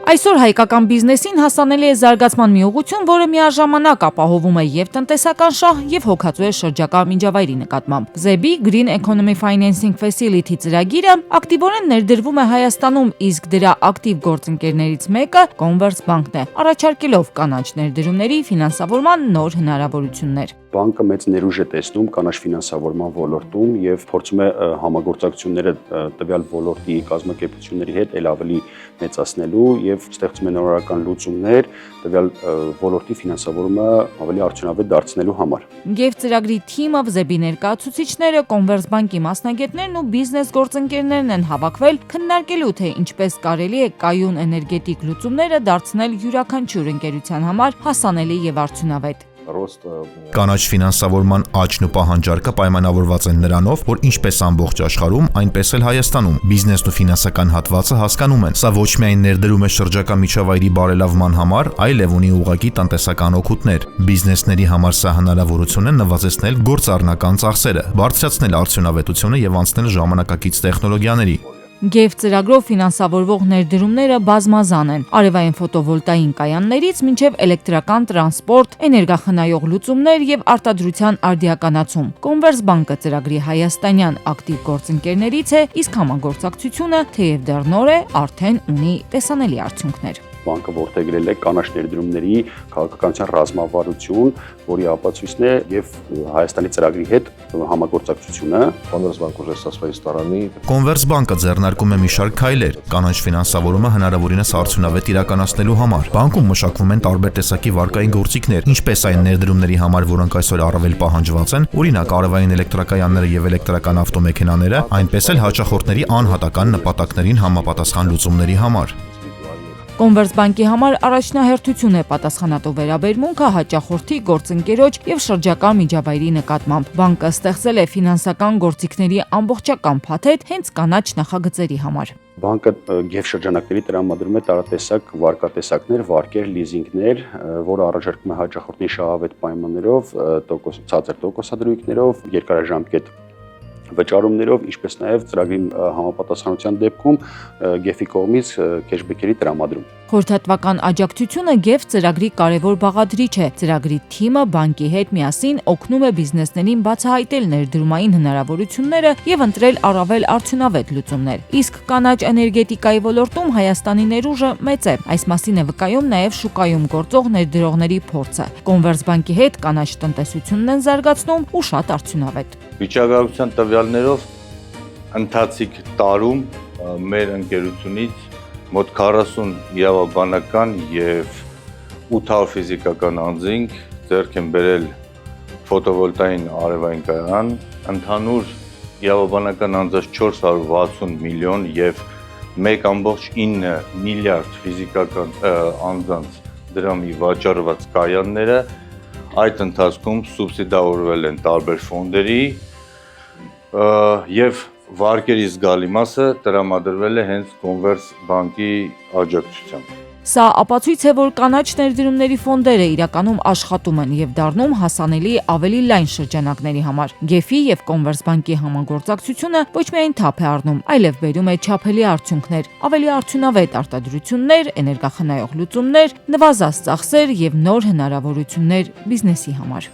Այսօր հայկական բիզնեսին հասանելի է զարգացման մի ուղղություն, որը միաժամանակ ապահովում է եւ տնտեսական շահ եւ հոգացու է շրջակա միջավայրի նկատմամբ։ ZEBI Green Economy Financing Facility ծրագիրը ակտիվորեն ներդրվում է Հայաստանում, իսկ դրա ակտիվ գործընկերներից մեկը Conversbank-ն է, առաջարկելով կանաչ ներդրումների ֆինանսավորման նոր հնարավորություններ։ Բանկը մեծ ներուժ է տեսնում կանաչ ֆինանսավորման ոլորտում եւ փորձում է համագործակցությունները տվյալ ոլորտի կազմակերպությունների հետ ել ավելի մեծացնելու եւ ստեղծում է նորարարական լուծումներ տվյալ ոլորտի ֆինանսավորումը ավելի արդյունավետ դարձնելու համար։ Եվ ծրագրի թիմը ZEBI ներկայացուցիչները, Conversbank-ի մասնագետներն ու բիզնես գործընկերներն են հավաքվել քննարկելու թե ինչպես կարելի է կայուն էներգետիկ լուծումները դարձնել յուրաքանչյուր ընկերության համար հասանելի եւ արդյունավետ։ Կանաչ ֆինանսավորման աճն ու պահանջարկը պայմանավորված են նրանով, որ ինչպես ամբողջ աշխարհում, այնպես էլ Հայաստանում բիզնեսն ու ֆինանսական հատվածը հասկանում են։ Սա ոչ միայն ներդրում է շրջակա միջավայրի բարելավման համար, այլև ունի ուղղակի տնտեսական օգուտներ։ Բիզնեսների համար սա հնարավորություն է նվազեցնել գործառնական ծախսերը, բարձրացնել արդյունավետությունը եւ անցնել ժամանակակից տեխնոլոգիաների։ Գեվ ծրագրով ֆինանսավորվող ներդրումները բազմազան են՝ արևային ֆոտովոլտային կայաններից մինչև էլեկտրական տրանսպորտ, էներգախնայող լուծումներ եւ արտադրության արդիականացում։ Conversbank-ը ծրագրի հայաստանյան ակտիվ գործընկերներից է, իսկ համագործակցությունը, թեև դեռ նոր է, արդեն ունի տեսանելի արդյունքներ։ Բանկը որդեգրել է կանաչ ներդրումների քաղաքականության ռազմավարություն, որի ապացույցն է եւ Հայաստանի ծրագրի հետ համագործակցությունը։ Conversbank-ը ձեռնարկում է մի շարք քայլեր կանաչ ֆինանսավորումը հնարավորինս արդյունավետ իրականացնելու համար։ Բանկում մշակվում են տարբեր տեսակի վարկային գործիքներ, ինչպես այն ներդրումների համար, որոնք այսօր առավել պահանջված են, օրինակ արևային էլեկտրակայանները եւ էլեկտրական ավտոմեքենաները, այնպես էլ հաճախորդների անհատական նպատակներին համապատասխան լուծումների համար։ Conversbank-ի համար առաջնահերթություն է պատասխանատու վերաբերմունքը հաճախորդի, գործընկերոջ եւ շրջակա միջավայրի նկատմամբ։ Բանկը ստեղծել է ֆինանսական գործիքների ամբողջական փաթեթ հենց կանաչ նախագծերի համար։ Բանկը գեշրջանակների տրամադրում է տարատեսակ վարկատեսակներ, վարկեր, լիզինգներ, որը առաջարկում է հաճախորդների շահավետ պայմաններով, ցածր տոկոսադրույքներով, երկարաժամկետ վճարումներով, ինչպես նաև ծրագրի համապատասխանության դեպքում GEF-ի կողմից քեշբեքերի տրամադրում։ Խորհրդատվական աջակցությունը GEF ծրագրի կարևոր բաղադրիչ է։ Ծրագրի թիմը բանկի հետ միասին օգնում է բիզնեսներին բացահայտել ներդրումային հնարավորությունները եւ ընտրել առավել արդյունավետ լուծումներ։ Իսկ կանաչ էներգետիկայի ոլորտում Հայաստանի ներուժը մեծ է։ Այս մասին է վկայում նաև շուկայում գործող ներդրողների փորձը։ Conversbank-ի հետ կանաչ տնտեսությունն են զարգացնում ու շատ արդյունավետ։ Վիճակագրության տվյալներով ընթացիկ տարում մեր ընկերությունից մոտ 40 իրավաբանական եւ 800 ֆիզիկական անձինք ձեռք են բերել ֆոտովոլտային արևային կայան, ընդհանուր իրավաբանական անձանց 460 միլիոն եւ 1.9 միլիարդ ֆիզիկական անձանց դրամի վաճառված կայանները այդ ընթացքում սուբսիդավորվել են տարբեր ֆոնդերի եւ վարկերի զգալի մասը տրամադրվել է հենց Conversbank-ի աջակցությամբ։ Սա ապացույց է, որ կանաչ ներդրումների ֆոնդերը իրականում աշխատում են եւ դառնում հասանելի ավելի լայն շրջանակների համար։ GEF-ի եւ Conversbank-ի համագործակցությունը ոչ միայն թափ է առնում, այլև բերում է չափելի արդյունքներ, ավելի արդյունավետ արտադրություններ, էներգախնայող լուծումներ, նվազած ծախսեր եւ նոր հնարավորություններ բիզնեսի համար։